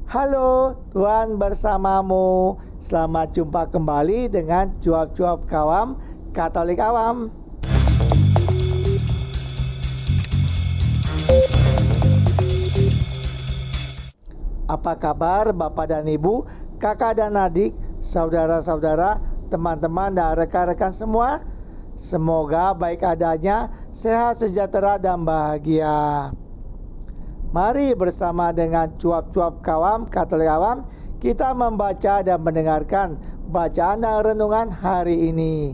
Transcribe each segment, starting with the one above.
Halo, Tuhan bersamamu. Selamat jumpa kembali dengan Cuap-Cuap Kawam Katolik Awam. Apa kabar Bapak dan Ibu, kakak dan adik, saudara-saudara, teman-teman dan rekan-rekan semua? Semoga baik adanya, sehat, sejahtera, dan bahagia. Mari bersama dengan Cuap-Cuap Kawam Katolik Awam, kita membaca dan mendengarkan bacaan dan renungan hari ini.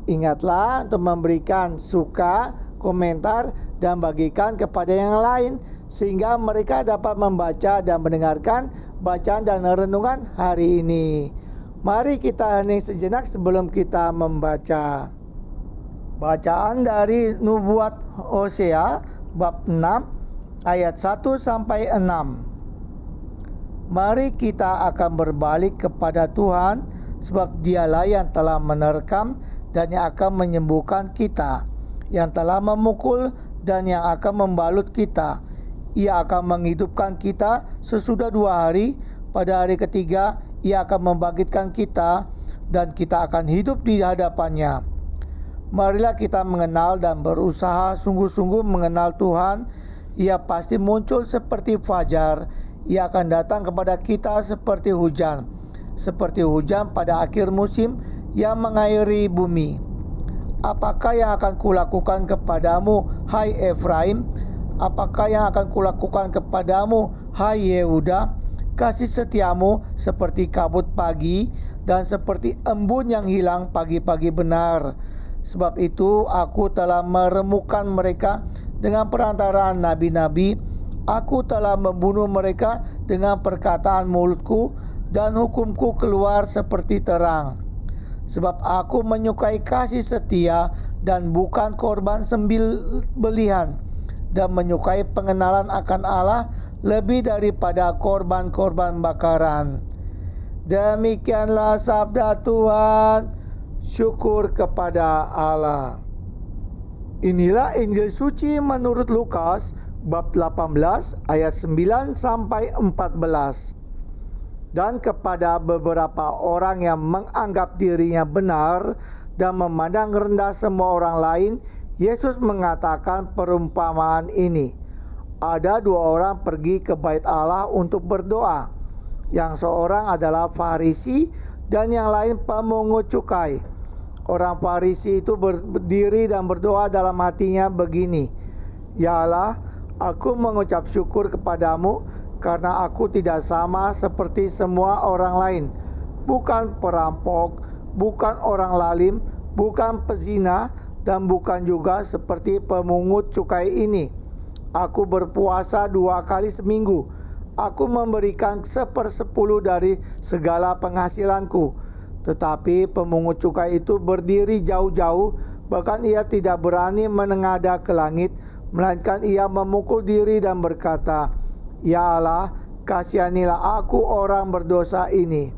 Ingatlah untuk memberikan suka, komentar, dan bagikan kepada yang lain, sehingga mereka dapat membaca dan mendengarkan bacaan dan renungan hari ini. Mari kita hening sejenak sebelum kita membaca. Bacaan dari Nubuat Hosea bab 6 ayat 1 sampai 6. Mari kita akan berbalik kepada Tuhan, sebab Dialah yang telah menerkam dan yang akan menyembuhkan kita, yang telah memukul dan yang akan membalut kita. Ia akan menghidupkan kita sesudah 2 hari. Pada hari ketiga Ia akan membangkitkan kita, dan kita akan hidup di hadapannya. Marilah kita mengenal dan berusaha sungguh-sungguh mengenal Tuhan. Ia pasti muncul seperti fajar. Ia akan datang kepada kita seperti hujan pada akhir musim yang mengairi bumi. Apakah yang akan kulakukan kepadamu, hai Efraim? Apakah yang akan kulakukan kepadamu, hai Yehuda? Kasih setiamu seperti kabut pagi dan seperti embun yang hilang pagi-pagi benar. Sebab itu aku telah meremukkan mereka dengan perantaraan nabi-nabi. Aku telah membunuh mereka dengan perkataan mulutku, dan hukumku keluar seperti terang. Sebab aku menyukai kasih setia dan bukan korban sembelihan, dan menyukai pengenalan akan Allah lebih daripada korban-korban bakaran. Demikianlah sabda Tuhan. Syukur kepada Allah. Inilah Injil suci menurut Lukas bab 18 ayat 9 sampai 14. Dan kepada beberapa orang yang menganggap dirinya benar dan memandang rendah semua orang lain, Yesus mengatakan perumpamaan ini. Ada 2 orang pergi ke bait Allah untuk berdoa. Yang seorang adalah Farisi dan yang lain pemungut cukai. Orang Farisi itu berdiri dan berdoa dalam hatinya begini, Ya Allah, aku mengucap syukur kepadamu karena aku tidak sama seperti semua orang lain. Bukan perampok, bukan orang lalim, bukan pezina, dan bukan juga seperti pemungut cukai ini. Aku berpuasa 2 kali seminggu. Aku memberikan 1/10 dari segala penghasilanku. Tetapi pemungut cukai itu berdiri jauh-jauh, bahkan ia tidak berani menengadah ke langit, melainkan ia memukul diri dan berkata, Ya Allah, kasihanilah aku orang berdosa ini.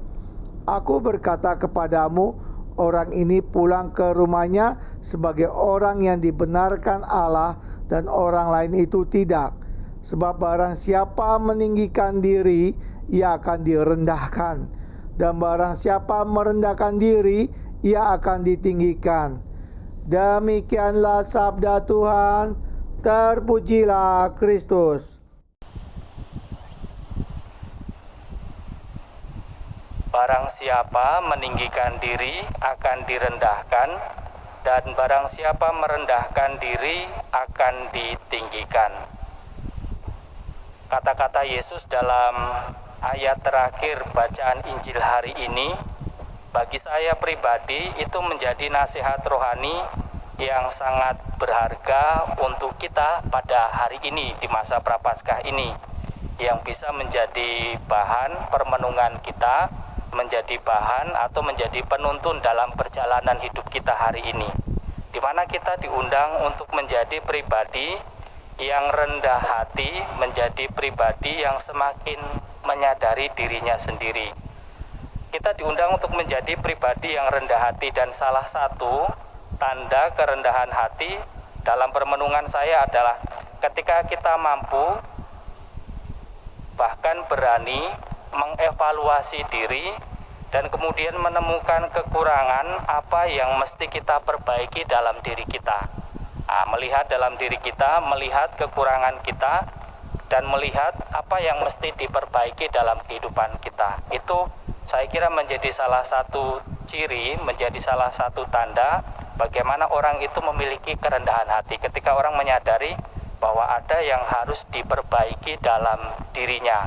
Aku berkata kepadamu, orang ini pulang ke rumahnya sebagai orang yang dibenarkan Allah, dan orang lain itu tidak. Sebab barang siapa meninggikan diri, ia akan direndahkan. Dan barang siapa merendahkan diri, ia akan ditinggikan. Demikianlah sabda Tuhan. Terpujilah Kristus. Barang siapa meninggikan diri akan direndahkan, dan barang siapa merendahkan diri akan ditinggikan. Kata-kata Yesus dalam ayat terakhir bacaan Injil hari ini, bagi saya pribadi itu menjadi nasihat rohani yang sangat berharga untuk kita pada hari ini di masa Prapaskah ini, yang bisa menjadi bahan permenungan kita, menjadi bahan atau menjadi penuntun dalam perjalanan hidup kita hari ini, di mana kita diundang untuk menjadi pribadi yang rendah hati, menjadi pribadi yang semakin menyadari dirinya sendiri. Kita diundang untuk menjadi pribadi yang rendah hati, dan salah satu tanda kerendahan hati dalam permenungan saya adalah ketika kita mampu bahkan kemudian berani mengevaluasi diri dan kemudian menemukan kekurangan apa yang mesti kita perbaiki dalam diri kita. Melihat dalam diri kita, melihat kekurangan kita, dan melihat apa yang mesti diperbaiki dalam kehidupan kita. Itu saya kira menjadi salah satu ciri, menjadi salah satu tanda bagaimana orang itu memiliki kerendahan hati. Ketika orang menyadari bahwa ada yang harus diperbaiki dalam dirinya,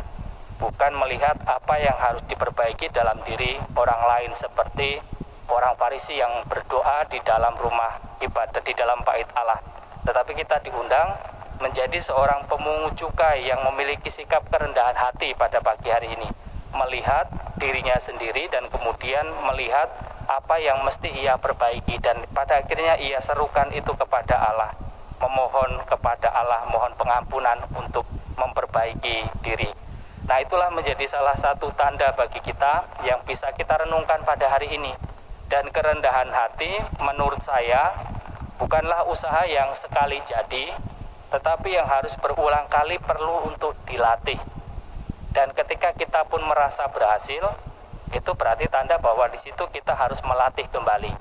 bukan melihat apa yang harus diperbaiki dalam diri orang lain, seperti orang Farisi yang berdoa di dalam rumah ibadah, di dalam bait Allah. Tetapi kita diundang menjadi seorang pemungut cukai yang memiliki sikap kerendahan hati pada pagi hari ini, melihat dirinya sendiri dan kemudian melihat apa yang mesti ia perbaiki, dan pada akhirnya ia serukan itu kepada Allah, memohon kepada Allah, mohon pengampunan untuk memperbaiki diri. Nah, itulah menjadi salah satu tanda bagi kita yang bisa kita renungkan pada hari ini. Dan kerendahan hati menurut saya bukanlah usaha yang sekali jadi, tetapi yang harus berulang kali perlu untuk dilatih. Dan ketika kita pun merasa berhasil, itu berarti tanda bahwa di situ kita harus melatih kembali.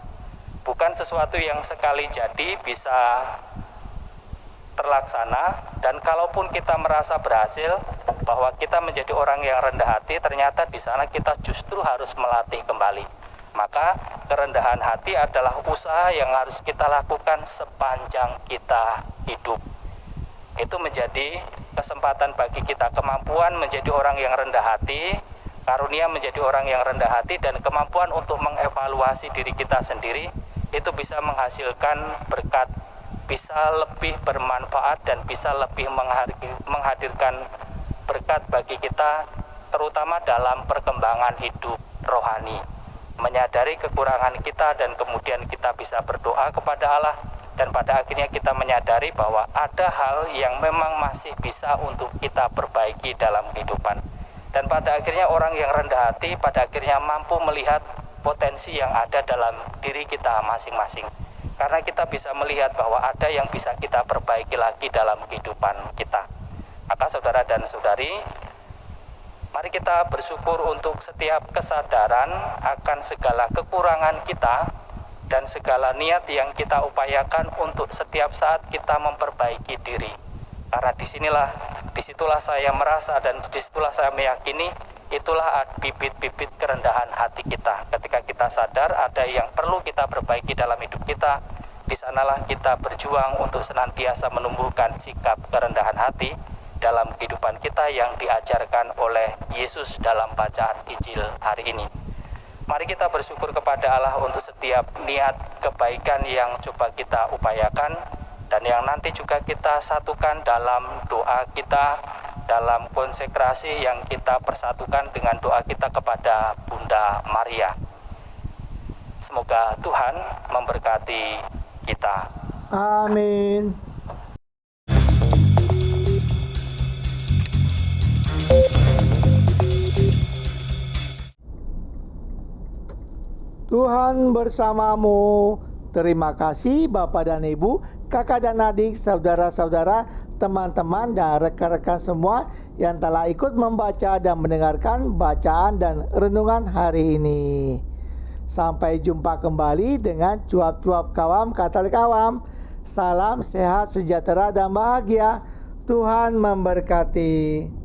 Bukan sesuatu yang sekali jadi bisa terlaksana, dan kalaupun kita merasa berhasil bahwa kita menjadi orang yang rendah hati, ternyata di sana kita justru harus melatih kembali. Maka kerendahan hati adalah usaha yang harus kita lakukan sepanjang kita hidup. Itu menjadi kesempatan bagi kita, kemampuan menjadi orang yang rendah hati, karunia menjadi orang yang rendah hati, dan kemampuan untuk mengevaluasi diri kita sendiri, itu bisa menghasilkan berkat, bisa lebih bermanfaat dan bisa lebih menghadirkan berkat bagi kita, terutama dalam perkembangan hidup rohani. Menyadari kekurangan kita dan kemudian kita bisa berdoa kepada Allah, dan pada akhirnya kita menyadari bahwa ada hal yang memang masih bisa untuk kita perbaiki dalam kehidupan. Dan pada akhirnya orang yang rendah hati pada akhirnya mampu melihat potensi yang ada dalam diri kita masing-masing. Karena kita bisa melihat bahwa ada yang bisa kita perbaiki lagi dalam kehidupan kita. Maka saudara dan saudari, mari kita bersyukur untuk setiap kesadaran akan segala kekurangan kita dan segala niat yang kita upayakan untuk setiap saat kita memperbaiki diri. Karena disitulah saya merasa dan disitulah saya meyakini itulah bibit-bibit kerendahan hati kita. Ketika kita sadar ada yang perlu kita perbaiki dalam hidup kita, di sanalah kita berjuang untuk senantiasa menumbuhkan sikap kerendahan hati dalam kehidupan kita yang diajarkan oleh Yesus dalam bacaan Injil hari ini. Mari kita bersyukur kepada Allah untuk setiap niat kebaikan yang coba kita upayakan, dan yang nanti juga kita satukan dalam doa kita, dalam konsekrasi yang kita persatukan dengan doa kita kepada Bunda Maria. Semoga Tuhan memberkati kita. Amin. Tuhan bersamamu. Terima kasih Bapak dan Ibu, kakak dan adik, saudara-saudara, teman-teman dan rekan-rekan semua yang telah ikut membaca dan mendengarkan bacaan dan renungan hari ini. Sampai jumpa kembali dengan cuap-cuap kawam Katolik Awam. Salam sehat, sejahtera dan bahagia. Tuhan memberkati.